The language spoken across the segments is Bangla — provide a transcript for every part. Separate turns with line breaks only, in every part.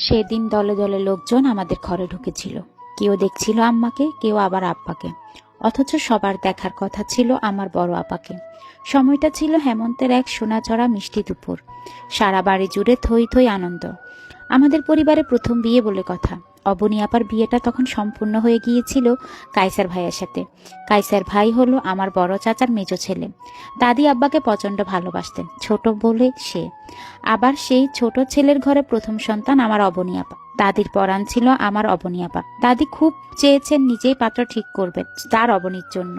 সেদিন দলে দলে লোকজন আমাদের ঘরে ঢুকেছিল। কেউ দেখছিল আম্মাকে, কেউ আবার আব্বাকে। অথচ সবার দেখার কথা ছিল আমার বড় আপাকে। সময়টা ছিল হেমন্তের এক সোনাঝরা মিষ্টি দুপুর। সারা বাড়ি জুড়ে থই থই আনন্দ। আমাদের পরিবারে প্রথম বিয়ে বলে কথা। অবনী আপার বিয়েটা তখন সম্পূর্ণ হয়ে গিয়েছিল কায়সার ভাইয়ের সাথে। কায়সার ভাই হলো আমার বড় চাচার মেজো ছেলে। দাদি আব্বাকে প্রচন্ড ভালোবাসতেন, ছোট বলে সে। আবার সেই ছোট ছেলের ঘরে প্রথম সন্তান আমার অবনী আপা। দাদির পরাণ ছিল আমার অবনী আপা। দাদি খুব চেয়েছেন নিজেই পাত্র ঠিক করবেন তার অবনীর জন্য।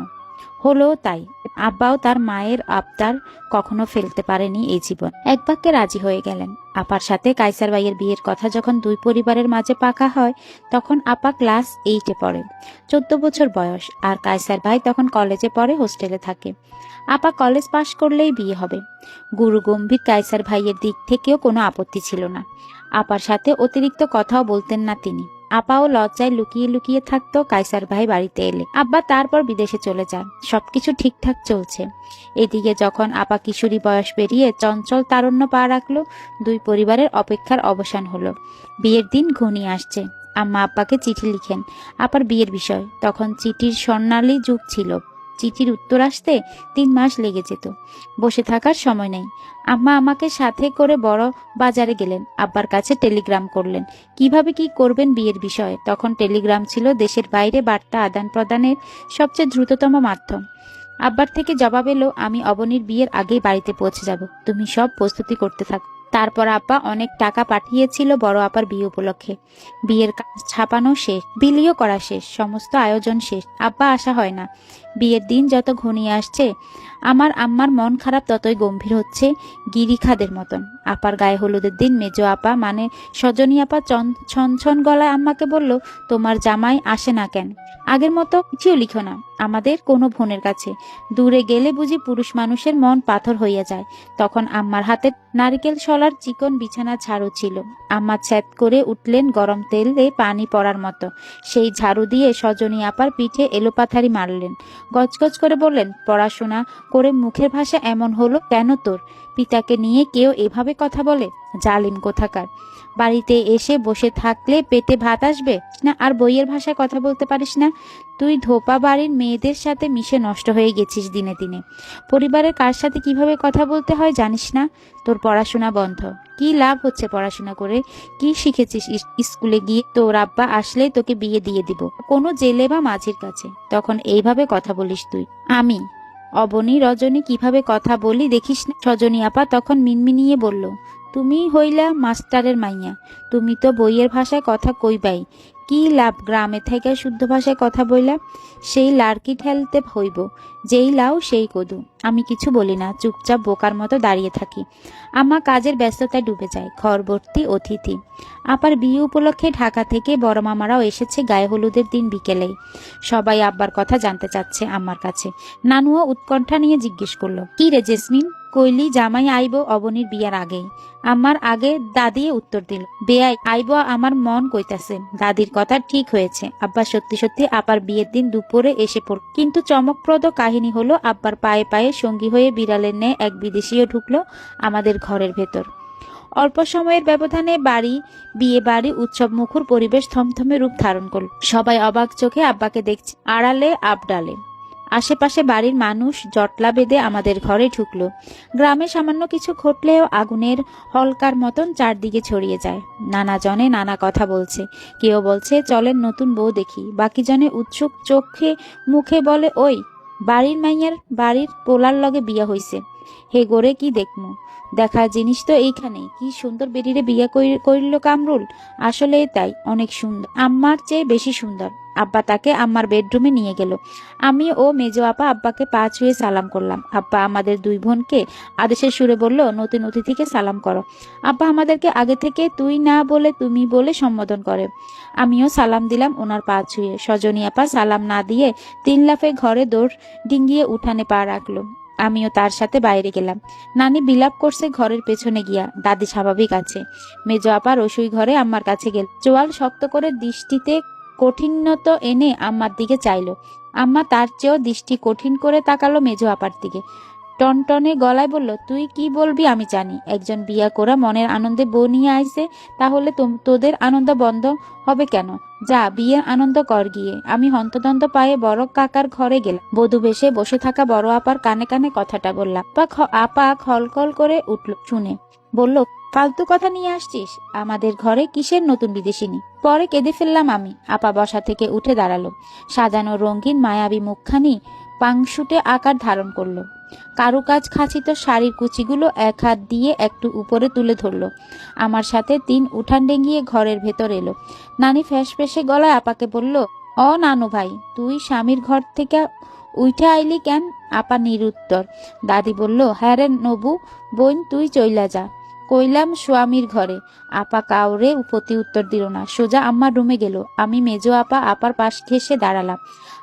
হলো তাই। আব্বাও তার মায়ের আবদার কখনো ফেলতে পারেনি এই জীবন। এক বাক্যে রাজি হয়ে গেলেন। আপার সাথে কায়সার ভাইয়ের বিয়ের কথা যখন দুই পরিবারের মাঝে পাকা হয়, তখন আপা ক্লাস 8-এ পড়ে, 14 বছর বয়স। আর কায়সার ভাই তখন কলেজে পড়ে, হোস্টেলে থাকে। আপা কলেজ পাশ করলেই বিয়ে হবে। গুরু গম্ভীর কায়সার ভাইয়ের দিক থেকেও কোনো আপত্তি ছিল না। আপার সাথে অতিরিক্ত কথাও বলতেন না তিনি। আপাও লজ্জায় লুকিয়ে লুকিয়ে থাকতো কায়সার ভাই বাড়িতে এলে। আব্বা তারপর বিদেশে চলে যান। সবকিছু ঠিকঠাক চলছে। এদিকে যখন আপা কিশোরী বয়স পেরিয়ে চঞ্চল তারুণ্য পা রাখলো, দুই পরিবারের অপেক্ষার অবসান হলো। বিয়ের দিন ঘনিয়ে আসছে। আম্মা আব্বাকে চিঠি লিখেন আপার বিয়ের বিষয়। তখন চিঠির স্বর্ণালী যুগ ছিল। চিঠির উত্তর আসতে 3 মাস লেগে যেত। বসে থাকার সময় নেই। আম্মা আমাকে সাথে করে বড় বাজারে গেলেন। আব্বার কাছে টেলিগ্রাম করলেন কিভাবে কি করবেন বিয়ের বিষয়ে। তখন টেলিগ্রাম ছিল দেশের বাইরে বার্তা আদান প্রদানের সবচেয়ে দ্রুততম মাধ্যম। আব্বার থেকে জবাব এলো, আমি অবনীর বিয়ের আগেই বাড়িতে পৌঁছে যাব, তুমি সব প্রস্তুতি করতে থাকো। তারপর আব্বা অনেক টাকা পাঠিয়েছিল বড় আপার বিয়ে উপলক্ষে। বিয়ের কাজ ছাপানো শেষ, বিলিও করা শেষ, সমস্ত আয়োজন শেষ। আব্বা আসা হয় না। বিয়ের দিন যত ঘনিয়ে আসছে, আমার আম্মার মন খারাপ ততই গম্ভীর হচ্ছে, গিরিখাদের মতন। আপার গায়ে হলুদের দিন মেজো আপা মানে সজনী আপা ছন গলায় আম্মাকে বলল, তোমার জামাই আসে না কেন? আগের মতো চিঠিও লিখো না আমাদের কোনো বোনের কাছে। দূরে গেলে বুঝি পুরুষ মানুষের মন পাথর হইয়া যায়। তখন আম্মার হাতে নারিকেল শলার চিকন বিছানা ঝাড়ু ছিল। আম্মা ছ্যাদ করে উঠলেন গরম তেলে পানি পড়ার মতো। সেই ঝাড়ু দিয়ে সজনী আপার পিঠে এলোপাথারি মারলেন। গজগজ করে বললেন, পড়াশোনা করে মুখের ভাষা এমন হলো কেন তোর? পিতাকে নিয়ে কেউ এভাবে কথা বলে? জালিম কোথাকার! বাড়িতে এসে বসে থাকলে পেটে ভাত আসবে না, আর বইয়ের ভাষায় কথা বলতে পারিস না? তুই ধোপা বাড়ির মেয়েদের সাথে মিশে নষ্ট হয়ে গেছিস দিনে দিনে। পরিবারের কার সাথে কিভাবে কথা বলতে হয় জানিস না? তোর পড়াশোনা বন্ধ। কি লাভ হচ্ছে পড়াশোনা করে? কি শিখেছিস স্কুলে গিয়ে? তোর আব্বা আসলেই তোকে বিয়ে দিয়ে দিব কোনো জেলে বা মাঝির কাছে। তখন এইভাবে কথা বলিস তুই? আমি অবনী রজনী কিভাবে কথা বলি দেখিস না? সজনী আপা তখন মিনমিনিয়ে বলল, তুমি হইলা মাস্টারের মাইয়া, তুমি তো বইয়ের ভাষায় কথা কইবাই। কি লাভ গ্রামে থেকে শুদ্ধ ভাষায় কথা বইলা? সেই লার্কি ঠেলতে হইব, যেই লাউ সেই কদু। আমি কিছু বলি না, চুপচাপ বোকার মতো দাঁড়িয়ে থাকি। আমা কাজের ব্যস্ততায় ডুবে যায়। ঘর ভর্তি অতিথি। আপার বিয়ে উপলক্ষে ঢাকা থেকে বড় মামারাও এসেছে গায়ে হলুদের দিন বিকেলেই। সবাই আব্বার কথা জানতে চাচ্ছে আম্মার কাছে। নানুও উৎকণ্ঠা নিয়ে জিজ্ঞেস করলো, কি রে জেসমিন, কইলি জামাই আইব অবনীর বিয়ার আগেই? আমার আগে দাদি উত্তর দিল, বেয়াই আইব আমার মন কইতাছে। দাদির কথা ঠিক হয়েছে। আব্বা সত্যি সত্যি আপার বিয়ের দিন দুপুরে এসে পড়ল। কিন্তু চমকপ্রদ কাহিনী হলো, আব্বার পায়ে পায়ে সঙ্গী হয়ে বিড়ালের ন্যায় এক বিদেশিও ঢুকলো আমাদের ঘরের ভেতর। অল্প সময়ের ব্যবধানে বিয়ে বাড়ি উৎসব মুখর পরিবেশ থমথমে রূপ ধারণ করল। সবাই অবাক চোখে আব্বাকে দেখছে। আড়ালে আবডালে আশেপাশে বাড়ির মানুষ জটলা বেঁধে আমাদের ঘরে ঢুকলো। গ্রামে সামান্য কিছু ঘটলেও আগুনের হলকার মতন চারদিকে ছড়িয়ে যায়। নানা জনে নানা কথা বলছে। কেউ বলছে চলেন নতুন বউ দেখি, বাকি জনে উৎসুক চোখে মুখে বলে, ওই বাড়ির মাইয়ার বাড়ির পোলার লগে বিয়া হইছে, হে গোরে কি দেখমু? দেখার জিনিস তো এইখানেই। কি সুন্দর বেরিয়ে বিয়া করিল কামরুল। আসলে তাই, অনেক সুন্দর, আম্মার চেয়ে বেশি সুন্দর। আব্বা তাকে আম্মার বেডরুমে নিয়ে গেল। আমি ও মেজো আপা আব্বাকে পা ছুঁয়ে সালাম করলাম। আব্বা আমাদের দুই বোনকে আদেশের সুরে বলল, নতুন অতিথিকে সালাম করো। আব্বা আমাদেরকে আগে থেকে তুই না বলে তুমি বলে সম্বোধন করে। আমিও সালাম দিলাম ওনার পা ছুঁয়ে। সজনী আপা সালাম না দিয়ে 3 লাফে ঘরে দৌড় ডিঙ্গিয়ে উঠানে পা রাখলো। আমিও তার সাথে বাইরে গেলাম। নানি বিলাপ করছে ঘরের পেছনে গিয়া। দাদি স্বাভাবিক আছে। মেজো আপা রসুই ঘরে আম্মার কাছে গেল। চোয়াল শক্ত করে দৃষ্টিতে কঠিনত এনে আম্মার দিকে চাইলো। আম্মা তার চেয়েও দৃষ্টি কঠিন করে তাকালো মেজো আপার দিকে। টনটনে গলায় বলল, তুই কি বলবি আমি জানি। একজন বিয়া করা মনের আনন্দে বউ নিয়ে আইছে, তাহলে তোদের আনন্দ বন্ধ হবে কেন? যা বিয়ের আনন্দ কর গিয়ে। আমি হন্তদন্ত পায়ে বড় কাকার ঘরে গেলাম। বধূ বেশে বসে থাকা বড় আপার কানে কানে কথাটা বললাম। আপা খলখল করে উঠল শুনে, বলল, ফালতু কথা নিয়ে আসছিস আমাদের ঘরে? কিসের নতুন বিদেশিনী? পরে কেঁদে ফেললাম আমি। আপা বসা থেকে উঠে দাঁড়ালো। সাজানো রঙিন মায়াবী মুখখানি পাংশুটে আকার ধারণ করলো। কারুকাজ খাচিত শাড়ির কুচিগুলো এক হাত দিয়ে একটু উপরে তুলে ধরলো। আমার সাথে 3 উঠান ডেঙ্গিয়ে ঘরের ভেতর এলো। নানি ফ্যাঁসফেঁসে গলায় আপাকে বলল, নানু ভাই, তুই স্বামীর ঘর থেকে উঠে আইলি কেন? আপা নিরুত্তর। দাদি বলল, হ্যাঁ রে নবু বোন, তুই চইলা যা। কইলাম স্বামীর ঘরে। আপা কাউরে প্রতি উত্তর দিল না, সোজা আম্মার রুমে গেল। আমি মেজো আপার পাশ ঘেঁষে দাঁড়ালাম।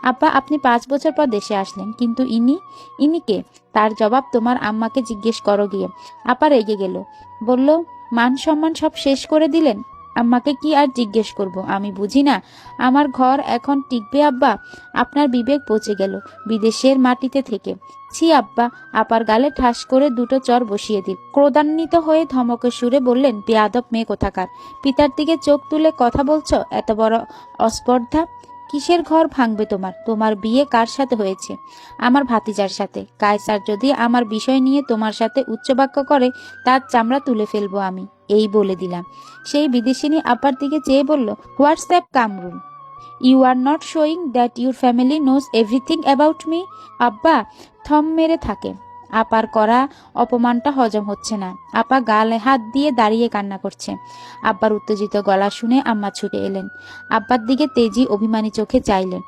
আপা, আপনি 5 বছর পর দেশে আসলেন, কিন্তু ইনি কে? তার জবাব তোমার আম্মাকে জিজ্ঞেস করো গিয়ে। আপা রেগে গেল, বলল, মান সম্মান সব শেষ করে দিলেন? আম্মাকে কি আর জিজ্ঞেস করব? আমি বুঝি না আমার ঘর এখন টিকবে? আব্বা, আপনার বিবেক পচে গেল বিদেশের মাটিতে থেকে। ছি আব্বা। আপার গালে ঠাস করে 2টো চর বসিয়ে দিল। ক্রোধান্বিত হয়ে ধমকের সুরে বললেন, বেয়াদব মেয়ে কোথাকার! পিতার দিকে চোখ তুলে কথা বলছ? এত বড় অস্পর্ধা! কিসের ঘর ভাঙবে তোমার? তোমার বিয়ে কার সাথে হয়েছে? আমার ভাতিজার সাথে। কায়সার যদি আমার বিষয় নিয়ে তোমার সাথে উচ্চবাক্য করে, তার চামড়া তুলে ফেলবো আমি, এই বলে দিলাম। সেই বিদেশিনী আপার দিকে চেয়ে বলল, what's up Kamrul, you are not showing that your family knows everything about me. আব্বা থম মেরে থাকে। আপার করা অপমানটা হজম হচ্ছে না। আপা গালে হাত দিয়ে দাঁড়িয়ে কান্না করছে। আব্বার উত্তেজিত গলা শুনে আম্মা ছুটে এলেন। আব্বার দিকে তেজি অভিমানী চোখে চাইলেন।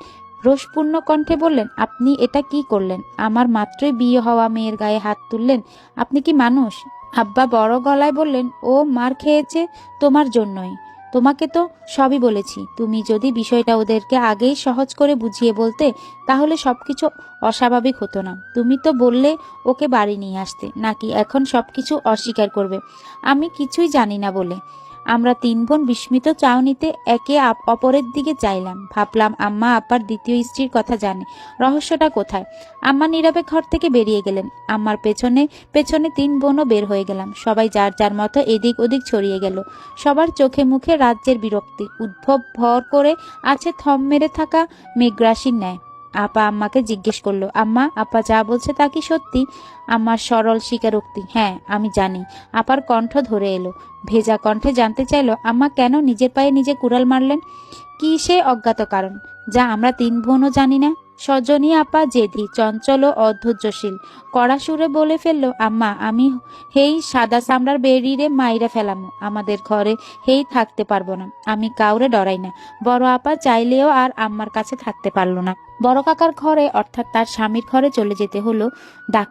রোষপূর্ণ কণ্ঠে বললেন, আপনি এটা কি করলেন? আমার মাত্রই বিয়ে হওয়া মেয়ের গায়ে হাত তুললেন? আপনি কি মানুষ? আব্বা বড় গলায় বললেন, ও মার খেয়েছে তোমার জন্যই। তোমাকে তো সবই বলেছি। তুমি যদি বিষয়টা ওদেরকে আগেই সহজ করে বুঝিয়ে বলতে, তাহলে সবকিছু অস্বাভাবিক হতো না। তুমি তো বললে ওকে বাড়ি নিয়ে আসতে, নাকি এখন সবকিছু অস্বীকার করবে আমি কিছুই জানি না বলে? আমরা 3 বোন বিস্মিত চাউনিতে একে অপরের দিকে চাইলাম। ভাবলাম আম্মা আপার দ্বিতীয় স্ত্রীর কথা জানে। রহস্যটা কোথায়? আম্মা নীরবে ঘর থেকে বেরিয়ে গেলেন। আম্মার পেছনে পেছনে 3 বোনও বের হয়ে গেলাম। সবাই যার যার মতো এদিক ওদিক ছড়িয়ে গেল। সবার চোখে মুখে রাজ্যের বিরক্তি উদ্ভব ভর করে আছে থম মেরে থাকা মেঘরাশির ন্যায়। আপা আম্মাকে জিজ্ঞেস করলো, আম্মা, আপা যা বলছে তা কি সত্যি? আমার সরল স্বীকারোক্তি, হ্যাঁ আমি জানি। আপার কণ্ঠ ধরে এলো। ভেজা কণ্ঠে জানতে চাইলো, আম্মা কেন নিজের পায়ে নিজে কুড়াল মারলেন? কি সে অজ্ঞাত কারণ, যা আমরা 3 বোনও জানি না? সজনী আপা জেদি, চঞ্চল ও অধৈর্যশীল। কড়া সুরে বলে ফেললো, আম্মা, আমি হেই সাদা চামড়ার বেরিয়ে মাইরা ফেলাম। আমাদের ঘরে হেই থাকতে পারবো না। আমি কাউরে ডরাই না। বড় আপা চাইলেও আর আম্মার কাছে থাকতে পারলো না। বড় কাকার ঘরে, অর্থাৎ তার স্বামীর ঘরে চলে যেতে হলো ডাক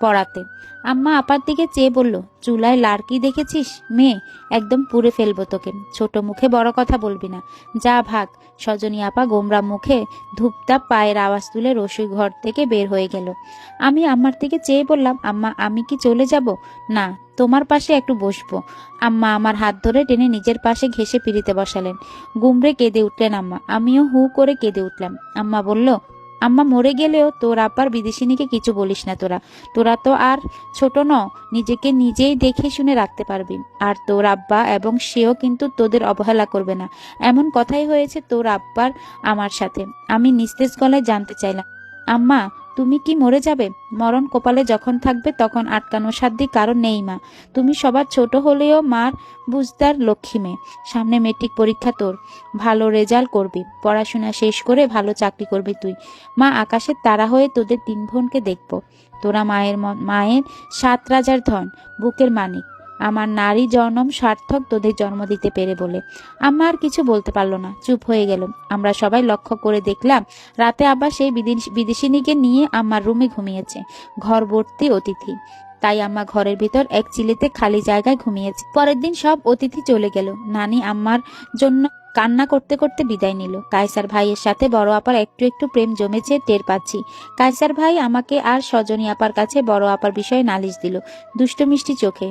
পড়াতে। আম্মা আপার দিকে চেয়ে বলল, চুলায় লাড়কি দেখেছিস মেয়ে? একদম পুড়ে ফেলবো তোকে। ছোট মুখে বড় কথা বলবি না, যা ভাগ। সজনী আপা গোমরা মুখে ধূপধাপ পায়ের আওয়াজ তুলে রসুই ঘর থেকে বের হয়ে গেল। আমি আম্মার দিকে চেয়ে বললাম, আম্মা, আমি কি চলে যাব? না, তোমার পাশে একটু বসবো। আম্মা আমার হাত ধরে টেনে নিজের পাশে ঘেঁষে পিড়িতে বসালেন। গুমরে কেঁদে উঠলেন আম্মা। আমিও হু করে কেঁদে উঠলাম। আম্মা বলল, আম্মা, মরে গেলেও তোর আব্বার বিদেশিনীকে কিছু বলিস না। তোরা তো আর ছোট ন, নিজেকে নিজেই দেখে শুনে রাখতে পারবি। আর তোর আব্বা এবং সেও কিন্তু তোদের অবহেলা করবে না। এমন কথাই হয়েছে তোর আব্বার আমার সাথে। আমি নিস্তেজ গলায় জানতে চাইলাম, আম্মা, তুমি কি মরে যাবে? মরণ কপালে যখন থাকবে তখন আটকানোর সাধ্য কারণ নেই মা। তুমি সবার ছোট হলেও মার বুঝদার লক্ষ্মী মেয়ে। সামনে মেট্রিক পরীক্ষা তোর, ভালো রেজাল্ট করবি, পড়াশোনা শেষ করে ভালো চাকরি করবি তুই। মা আকাশের তারা হয়ে তোদের 3 বোনকে দেখব। তোরা মায়ের 7 রাজার ধন, বুকের মানিক। আমার নারী জনম সার্থক তোদের জন্ম দিতে পেরে বলে। আম্মা আর কিছু বলতে পারলো না, চুপ হয়ে গেল। আমরা সবাই লক্ষ্য করে দেখলাম, রাতে আবার সেই বিদেশিনীকে নিয়ে আম্মার রুমে ঘুমিয়েছে। ঘর ভর্তি অতিথি, তাই আম্মা ঘরের ভিতর এক চিলেতে খালি জায়গায় ঘুমিয়েছে। পরের দিন সব অতিথি চলে গেল। নানি আম্মার জন্য কান্না করতে করতে বিদায় নিল। কায়সার ভাইয়ের সাথে বড় আপার একটু একটু প্রেম জমেছে টের পাচ্ছি। কায়সার ভাই আমাকে আর সজনী আপার কাছে বড় আপার বিষয়ে নালিশ দিল দুষ্ট মিষ্টি চোখে।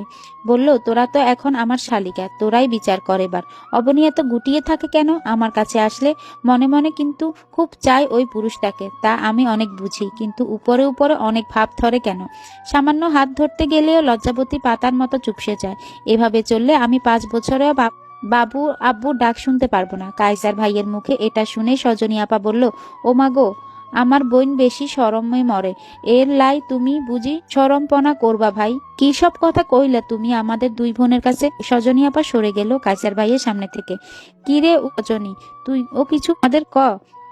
বলল, তোরা তো এখন আমার শালিকা, তোরাই বিচার কর এবার। অবনী এত গুটিয়ে থাকে কেন? আমার কাছে আসলে মনে মনে কিন্তু খুব চাই ওই পুরুষটাকে, তা আমি অনেক বুঝি, কিন্তু উপরে উপরে অনেক ভাব ধরে কেন? সামান্য হাত ধরতে গেলেও লজ্জাবতী পাতার মতো চুপসে যায়। এভাবে চললে আমি 5 বছরেও বাবু আব্বু ডাক শুনতে পারবো না। কায়সার ভাইয়ের মুখে এটা শুনে সজনী আপা বলল, ও মা গো, আমার বোন বেশি শরমে মরে, এর লাই তুমি বুঝি শরমপনা করবা ভাই? কি সব কথা কইলা তুমি আমাদের দুই বোনের কাছে? সজনী আপা সরে গেল কায়সার ভাইয়ের সামনে থেকে। কি রে সজনী, তুই ও কিছু আমাদের ক।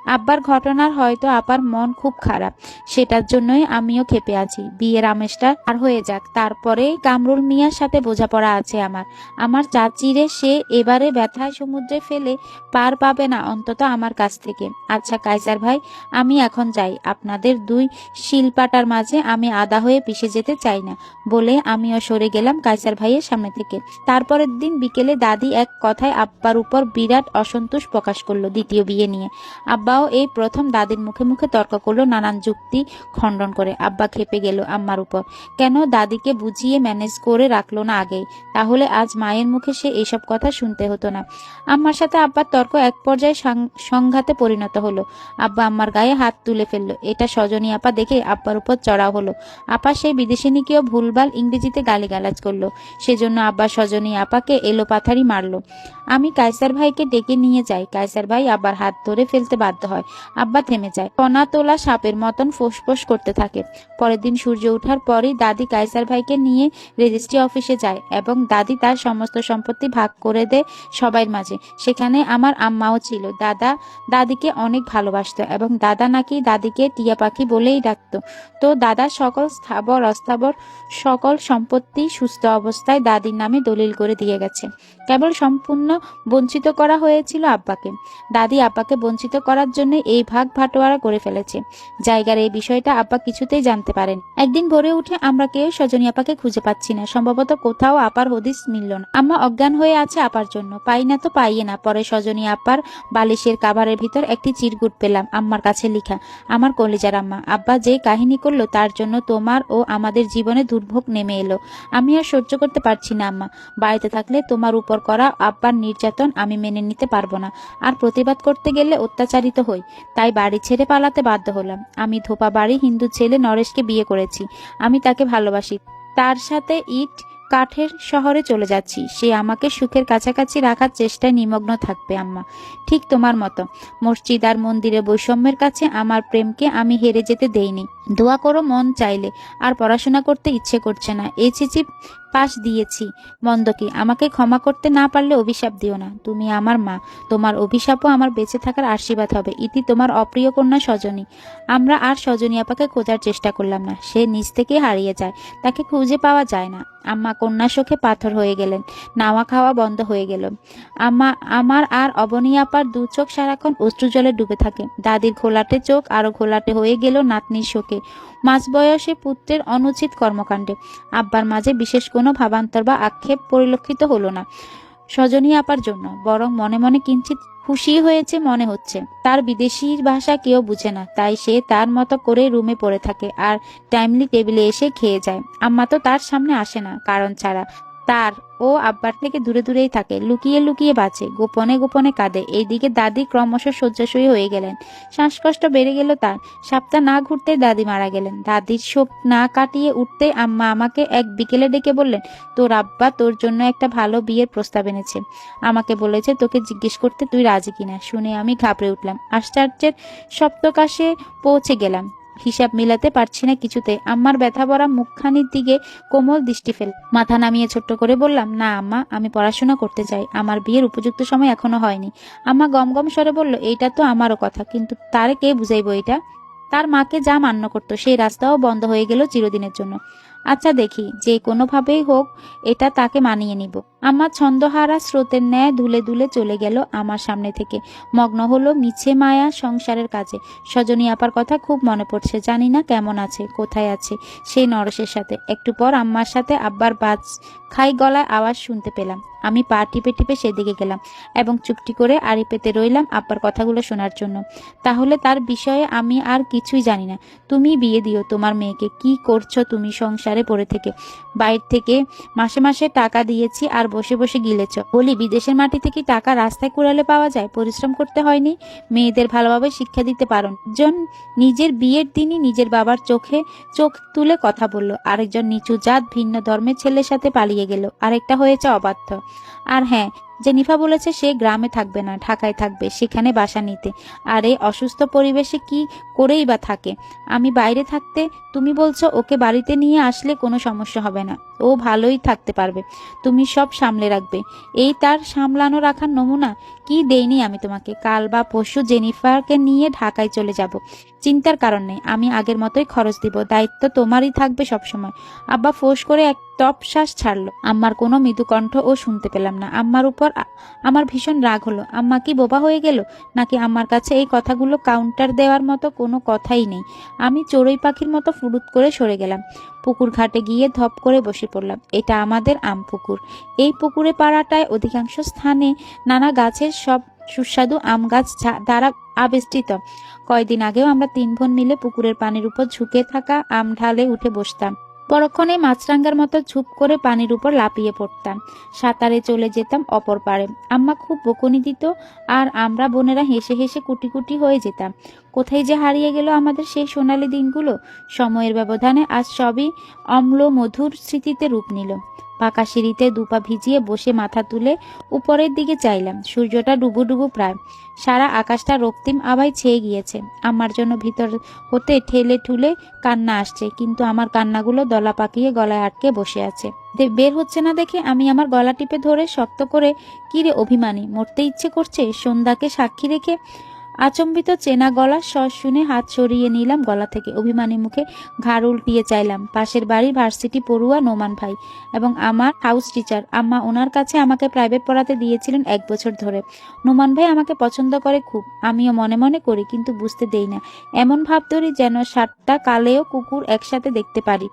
আব্বার ঘটনার হয়তো আপার মন খুব খারাপ, সেটার জন্যই আমিও ক্ষেপে আছি। বিয়ের আমেজটা আর হয়ে যাক, তারপরে কামরুল মিয়ার সাথে বোঝাপড়া আছে আমার। আমার চাচিরে সে এবারে ব্যথায় সমুদ্রে ফেলে পার পাবে না, অন্তত আমার কাছ থেকে। আচ্ছা কায়সার ভাই, আমি এখন যাই। আপনাদের দুই শিলপাটার মাঝে আমি আদা হয়ে পিষে যেতে চাই না বলে আমিও সরে গেলাম কায়সার ভাইয়ের সামনে থেকে। তারপরের দিন বিকেলে দাদি এক কথায় আব্বার উপর বিরাট অসন্তোষ প্রকাশ করলো দ্বিতীয় বিয়ে নিয়ে। আব্বাও এই প্রথম দাদির মুখে মুখে তর্ক করলো নানান যুক্তি খণ্ডন করে। আব্বা খেপে গেল আম্মার উপর। কেন দাদিকে বুঝিয়ে ম্যানেজ করে রাখলো না আগেই? তাহলে আজ মায়ের মুখে সে এইসব কথা শুনতে হতো না। আম্মার সাথে আব্বার তর্ক এক পর্যায়ে সংঘাতে পরিণত হলো। আব্বা আম্মার গায়ে হাত তুলে ফেললো। এটা সজনী আপা দেখে আব্বার উপর চড়াও হলো। আপা সেই বিদেশিনীকেও ভুলভাল ইংরেজিতে গালিগালাজ করলো। সেজন্য আব্বা সজনী আপাকে এলোপাথারি মারলো। আমি কায়সার ভাইকে ডেকে নিয়ে যাই। কায়সার ভাই আব্বার হাত ধরে ফেলতে বাধ্য হয়। আব্বা থেমে যায়, কণা তোলা সাপের মতন ফোঁস করতে থাকে। পরের দিন সূর্য ওঠার পরই দাদি কায়সার ভাইকে নিয়ে রেজিস্ট্রি অফিসে যায় এবং দাদি তার সমস্ত সম্পত্তি ভাগ করে দেয় সবার মাঝে। সেখানে আমার আম্মাও ছিল। দাদা দাদিকে অনেক ভালোবাসতো এবং দাদা নাকি দাদিকে টিয়া পাখি বলেই ডাকতো। তো দাদার সকল স্থাবর অস্থাবর সকল সম্পত্তি সুস্থ অবস্থায় দাদির নামে দলিল করে দিয়ে গেছে। কেবল সম্পূর্ণ বঞ্চিত করা হয়েছিল আব্বাকে। দাদি আব্বাকে বঞ্চিত করার জন্য এই ভাগ ভাটোয়ারা করে ফেলেছে। জায়গার এই বিষয়টা আব্বা কিছুতেই জানতে পারেন। একদিন ভোরে উঠে আমরা কেউ সজনী আপাকে খুঁজে পাচ্ছি না। সম্ভবত কোথাও আপার হদিস মিলল না। আম্মা অজ্ঞান হয়ে আছে আপার জন্য। পাই না তো পাইয়ে না। পরে সজনী আপার বালিশের কাভারের ভিতর একটি চিরকুট পেলাম, আম্মার কাছে লিখা। আমার কলিজার আম্মা, আব্বা যে কাহিনী করলো তার জন্য তোমার ও আমাদের জীবনে দুর্ভোগ নেমে এলো। আমি আর সহ্য করতে পারছি না আম্মা। বাড়িতে থাকলে তোমার উপর করা আব্বার নির্যাতন আমি মেনে নিতে পারবো না। আর প্রতিবাদ করতে গেলে অত্যাচারিত হই। তাই বাড়ি ছেড়ে পালাতে বাধ্য হলাম। আমি ধোপা বাড়ি হিন্দু ছেলে নরেশকে বিয়ে করেছি। আমি তাকে ভালোবাসি। তার সাথে ইট কাঠের শহরে চলে যাচ্ছি। সে আমাকে সুখের কাছাকাছি রাখার চেষ্টায় নিমগ্ন থাকবে আম্মা, ঠিক তোমার মতো। মসজিদ আর মন্দিরের বৈষম্যের কাছে আমার প্রেমকে আমি হেরে যেতে দেইনি। দোয়া করো মন চাইলে। আর পড়াশোনা করতে ইচ্ছে করছে না। এসেছি, পাশ দিয়েছি, মন্দ কি? আমাকে ক্ষমা করতে না পারলে অভিশাপ দিও না। তুমি আমার মা, তোমার অভিশাপও আমার বেঁচে থাকার আশীর্বাদ হবে। ইতি তোমার অপ্রিয় কন্যা সজনী। আমরা আর সজনী আপাকে খোঁজার চেষ্টা করলাম না। সে নিজ থেকে হারিয়ে যায়, তাকে খুঁজে পাওয়া যায় না। আম্মা কন্যা শোকে পাথর হয়ে গেলেন। নাওয়া খাওয়া বন্ধ হয়ে গেল। আমার আর অবনী আপার দু চোখ সারাক্ষণ অশ্রু জলে ডুবে থাকে। দাদির ঘোলাটে চোখ আরো ঘোলাটে হয়ে গেল নাতনির শোকে, মাঝ বয়সে পুত্রের অনুচিত কর্মকাণ্ডে। আব্বার মাঝে বিশেষ কোনো ভাবান্তর বা আক্ষেপ পরিলক্ষিত হলো না সজনী আপার জন্য, বরং মনে মনে কিঞ্চিত খুশি হয়েছে মনে হচ্ছে। তার বিদেশির ভাষা কেউ বুঝে না, তাই সে তার মতো করে রুমে পড়ে থাকে আর টাইমলি টেবিলে এসে খেয়ে যায়। আম্মা তো তার সামনে আসে না কারণ ছাড়া। তার ও আব্বার থেকে দূরে দূরেই থাকে, লুকিয়ে লুকিয়ে বাঁচে, গোপনে গোপনে কাঁদে। এইদিকে দাদি ক্রমশ শয্যাশয়ী হয়ে গেলেন। শ্বাসকষ্ট বেড়ে গেল তার। সপ্তাহ না ঘুরতেই দাদি মারা গেলেন। দাদির শোক না কাটিয়ে উঠতে আম্মা আমাকে এক বিকেলে ডেকে বললেন, তোর আব্বা তোর জন্য একটা ভালো বিয়ের প্রস্তাব এনেছে। আমাকে বলেছে তোকে জিজ্ঞেস করতে তুই রাজি কিনা। শুনে আমি ঘাবড়ে উঠলাম। আশ্চর্যের সপ্তকাশে পৌঁছে গেলাম। হিসাব মিলাতে পারছি না কিছুতে। আম্মার ব্যথা ভরা মুখখানির দিকে কোমল দৃষ্টি ফেল মাথা নামিয়ে ছোট্ট করে বললাম, না আম্মা, আমি পড়াশোনা করতে চাই। আমার বিয়ের উপযুক্ত সময় এখনো হয়নি। আম্মা গমগম স্বরে বলল, এইটা তো আমারও কথা, কিন্তু তারে কে বুঝাইবো এটা? তার মাকে যা মান্য করতো সেই রাস্তাও বন্ধ হয়ে গেল চিরদিনের জন্য। আচ্ছা দেখি, যে কোনোভাবেই হোক এটা তাকে মানিয়ে নিব। আম্মা ছন্দহারা স্রোতের ন্যায় ধুলে ধুলে চলে গেল আমার সামনে থেকে। মগ্ন হলো মিছে মায়া সংসারের কাজে। সজনী আপার কথা খুব মনে পড়ছে। জানি না কেমন আছে, কোথায় আছে সেই নরসের সাথে। একটু পর আম্মার সাথে আব্বার বাজ খাই গলায় আওয়াজ শুনতে পেলাম। আমি পা টিপে টিপে সেদিকে গেলাম এবং চুপটি করে আড়ি পেতে রইলাম আব্বার কথাগুলো শোনার জন্য। তাহলে তার বিষয়ে আমি আর কিছুই জানি না। তুমি বিয়ে দিও তোমার মেয়েকে। কি করছো তুমি সংসারে পড়ে থেকে? বাইরে থেকে মাসে মাসে টাকা দিয়েছি আর বসে বসে গিলেছ। বলি, বিদেশের মাটি থেকে টাকা রাস্তায় কুড়ালে পাওয়া যায়? পরিশ্রম করতে হয়নি? মেয়েদের ভালোভাবে শিক্ষা দিতে পারো। একজন নিজের বিয়ের দিনই নিজের বাবার চোখে চোখ তুলে কথা বলল, আরেকজন নিচু জাত ভিন্ন ধর্মের ছেলের সাথে পালিয়ে গেল, আরেকটা হয়েছে অবাধ্য। আর হ্যাঁ, জেনিফা বলেছে সে গ্রামে থাকবে না, ঢাকায় থাকবে, সেখানে বাসা নিতে। আর এই অসুস্থ পরিবেশে কি করেই বা থাকে? আমি বাইরে থাকতে তুমি বলছো ওকে বাড়িতে নিয়ে আসলে কোনো সমস্যা হবে না, ও ভালোই থাকতে পারবে, তুমি সব সামলে রাখবে। এই তার সামলানো রাখার নমুনা? কি দেইনি আমি তোমাকে? কাল বা পরশু জেনিফারকে নিয়ে ঢাকায় চলে যাব। চিন্তার কারণ নেই, আমি আগের মতোই খরচ দিব, দায়িত্ব তোমারই থাকবে সবসময়। আব্বা ফোঁস করে এক টপ শ্বাস ছাড়লো। আম্মার কোনো মৃদু কণ্ঠ ও শুনতে পেলাম না। আম্মার উপর আমার ভীষণ রাগ হলো। আম্মা কি বোবা হয়ে গেল নাকি? আমার কাছে এই কথাগুলো কাউন্টার দেওয়ার মতো কোনো কথাই নেই। আমি চড়ুই পাখির মতো ফুরুত করে সরে গেলাম। পুকুর ঘাটে গিয়ে ধপ করে বসে পড়লাম। এটা আমাদের আম পুকুর। এই পুকুরে পাড়াটায় অধিকাংশ স্থানে নানা গাছের সব সুস্বাদু আম গাছ দ্বারা আবেষ্টিত। কয়দিন আগেও আমরা 3 বোন মিলে পুকুরের পানির উপর ঝুঁকে থাকা আম ঢালে উঠে বসতাম। পরক্ষণে মাছরাঙ্গার মতো ঝুপ করে পানির উপর লাফিয়ে পড়তাম। সাঁতারে চলে যেতাম অপর পারে। আম্মা খুব বকুনি দিত আর আমরা বোনেরা হেসে হেসে কুটি কুটি হয়ে যেতাম। কোথায় যে হারিয়ে গেল আমাদের সেই সোনালী দিনগুলো! সময়ের ব্যবধানে আজ সবই অম্ল মধুর স্মৃতিতে রূপ নিল। পাকা সিঁড়িতে দুপা ভিজিয়ে বসে মাথা তুলে উপরের দিকে চাইলাম। সূর্যটা ডুবু ডুবু প্রায়, সারা আকাশটা রক্তিম আভায় ছেয়ে গিয়েছে। আমার জন্য ভিতর হতে ঠেলে ঠুলে কান্না আসছে, কিন্তু আমার কান্নাগুলো দলা পাকিয়ে গলায় আটকে বসে আছে। বের হচ্ছে না দেখে আমি আমার গলা টিপে ধরে শক্ত করে, কিরে অভিমানী, মরতে ইচ্ছে করছে সন্ধ্যাকে সাক্ষী রেখে? আচম্বিত চেনা গলার স্বর শুনে হাত সরিয়ে নিলাম গলা থেকে। অভিমানী মুখে ঘাড় উল্টিয়ে চাইলাম। পাশের বাড়ির ভার্সিটি পড়ুয়া নোমান ভাই এবং আমার হাউস টিচার। আম্মা ওনার কাছে আমাকে প্রাইভেট পড়াতে দিয়েছিলেন 1 বছর ধরে। নোমান ভাই আমাকে পছন্দ করে খুব, আমিও মনে মনে করি, কিন্তু বুঝতে দেই না। এমন ভাব ধরি যেন 7টা কালেও কুকুর একসাথে দেখতে পারি,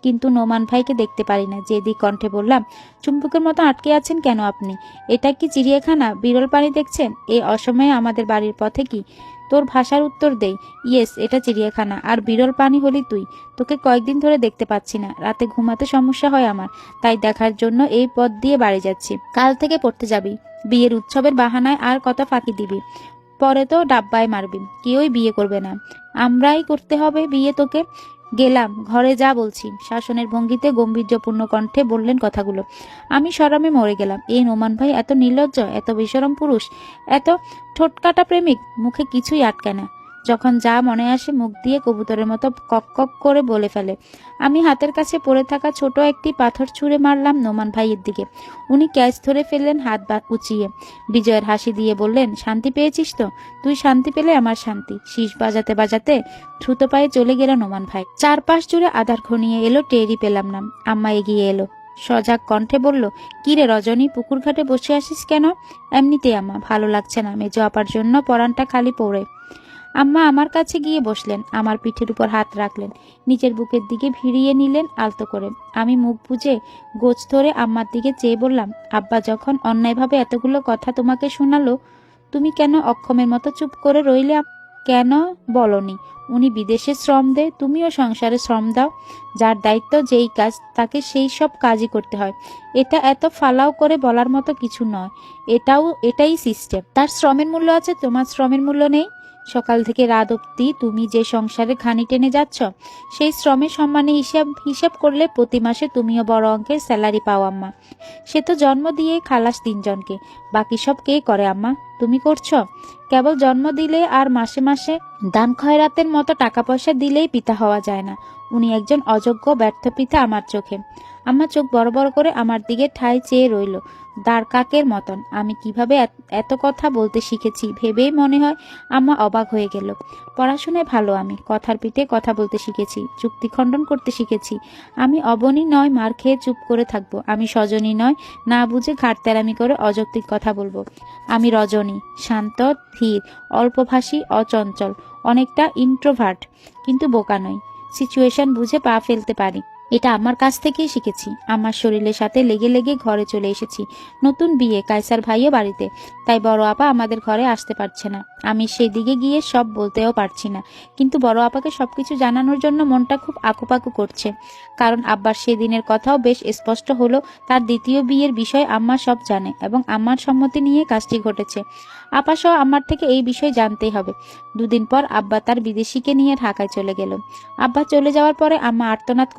কিন্তু নোমান ভাইকে দেখতে পারি না। জেদি কণ্ঠে বললাম, চুম্বকের মতো আটকে আছেন কেন আপনি? এটা কি চিড়িয়াখানা? বিরল প্রাণী দেখছেন এই অসময়ে আমাদের বাড়ির পথে? কি তোর ভাষার উত্তর দেই? ইয়েস, এটা চিড়িয়াখানা। আর বিরল প্রাণী হলি তুই। তোকে কয়েকদিন ধরে দেখতে পাচ্ছি না, রাতে ঘুমাতে সমস্যা হয় আমার, তাই দেখার জন্য এই পথ দিয়ে বাড়ি যাচ্ছি। কাল থেকে পড়তে যাবি, বিয়ের উৎসবের বাহানায় আর কত ফাঁকি দিবি? পরে তো ডাব্বায় মারবি। কেউই বিয়ে করবে না, আমরাই করতে হবে বিয়ে তোকে। গেলাম, ঘরে যা বলছি। শাসনের ভঙ্গিতে গম্ভীর্যপূর্ণ কণ্ঠে বললেন কথাগুলো। আমি শরমে মরে গেলাম। এই নোমান ভাই এত নির্লজ্জ, এত বেশরম পুরুষ, এত ঠোঁটকাটা প্রেমিক, মুখে কিছুই আটকে না। যখন যা মনে আসে মুখ দিয়ে কবুতরের মতো কক কক করে বলে ফেলে। আমি হাতের কাছে পড়ে থাকা ছোট একটি পাথর ছুঁড়ে মারলাম নোমান ভাইয়ের দিকে। উনি ক্যাচ ধরে ফেললেন হাত উঁচিয়ে। বিজয়ের হাসি দিয়ে বললেন, শান্তি পেয়েছিস তো? তুই শান্তি পেলে আমার শান্তি। শীষ বাজাতে বাজাতে দ্রুত পায়ে চলে গেল নোমান ভাই। চারপাশ জুড়ে আধার ঘনিয়ে এলো, টেরই পেলাম না। আম্মা এগিয়ে এলো, সজাগ কণ্ঠে বলল, কি রে রজনী, পুকুর ঘাটে বসে আসিস কেন? এমনিতেই আম্মা, ভালো লাগছে না। মেজো আপার জন্য পরানটা খালি পড়ে। আম্মা আমার কাছে গিয়ে বসলেন, আমার পিঠের উপর হাত রাখলেন, নিচের বুকের দিকে ভিড়িয়ে নিলেন আলতো করে। আমি মুখ বুজে গোছ ধরে আম্মার দিকে চেয়ে বললাম, আব্বা যখন অন্যায়ভাবে এতগুলো কথা তোমাকে শোনালো, তুমি কেন অক্ষমের মতো চুপ করে রইলে? কেন বলনি উনি বিদেশে শ্রম দেয়, তুমিও সংসারে শ্রম দাও? যার দায়িত্ব যেই কাজ, তাকে সেই সব কাজই করতে হয়। এটা এত ফালাও করে বলার মতো কিছু নয়। এটাই সিস্টেম। তার শ্রমের মূল্য আছে, তোমার শ্রমের মূল্য নেই। সকাল থেকে রাত অব্দি তুমি যে সংসারে ঘানি টেনে যাচ্ছ, সেই শ্রমের সম্মানে হিসাব করলে প্রতি মাসে তুমিও বড় অঙ্কের স্যালারি পাও আম্মা। সে তো জন্ম দিয়ে খালাস 3 জনকে, বাকি সব কে করে আম্মা? তুমি করছো? কেবল জন্ম দিলে আর মাসে মাসে দান খয়রাতের মতো টাকা পয়সা দিলেই পিতা হওয়া যায় না। উনি একজন অযোগ্য ব্যর্থ পিতা আমার চোখে। আম্মা চোখ বড় বড় করে আমার দিকে ঠায় চেয়ে রইল দাঁড় কাকের মতন। আমি কিভাবে এত কথা বলতে শিখেছি ভেবেই মনে হয় আম্মা অবাক হয়ে গেল। পড়াশোনায় ভালো আমি, কথার পিঠে কথা বলতে শিখেছি, যুক্তি খণ্ডন করতে শিখেছি। আমি অবনী নয় মার খেয়ে চুপ করে থাকবো, আমি সজনী নয় না বুঝে ঘাটতেরামি করে অযৌক্তিক কথা বলবো। আমি রজনী, শান্ত, ধীর, অল্পভাষী, অচঞ্চল, অনেকটা ইন্ট্রোভার্ট, কিন্তু বোকা নই। সিচুয়েশন বুঝে পা ফেলতে পারি। এটা আমার কাছ থেকেই শিখেছি। আমার শরীরের সাথে লেগে লেগে ঘরে চলে এসেছি। নতুন বিয়ে, কায়সার ভাইও বাড়িতে, তাই বড় আপা আমাদের ঘরে আসতে পারছে না। আমি সেই দিকে গিয়ে সব বলতেও পারছি না, কিন্তু বড় আপাকে সবকিছু জানানোর জন্য মনটা খুব আকুপাকু করছে। কারণ আব্বার সেদিনের কথাও বেশ স্পষ্ট হলো, তার দ্বিতীয় বিয়ের বিষয় আম্মা সব জানে এবং আম্মার সম্মতি নিয়ে কাজটি ঘটেছে। আপা সহ আমার থেকে এই বিষয় জানতেই হবে। দুদিন পর আব্বা তার বিদেশিকে নিয়ে ঢাকায় চলে গেল। আব্বা চলে যাওয়ার পরে আম্মা আর্তনাদ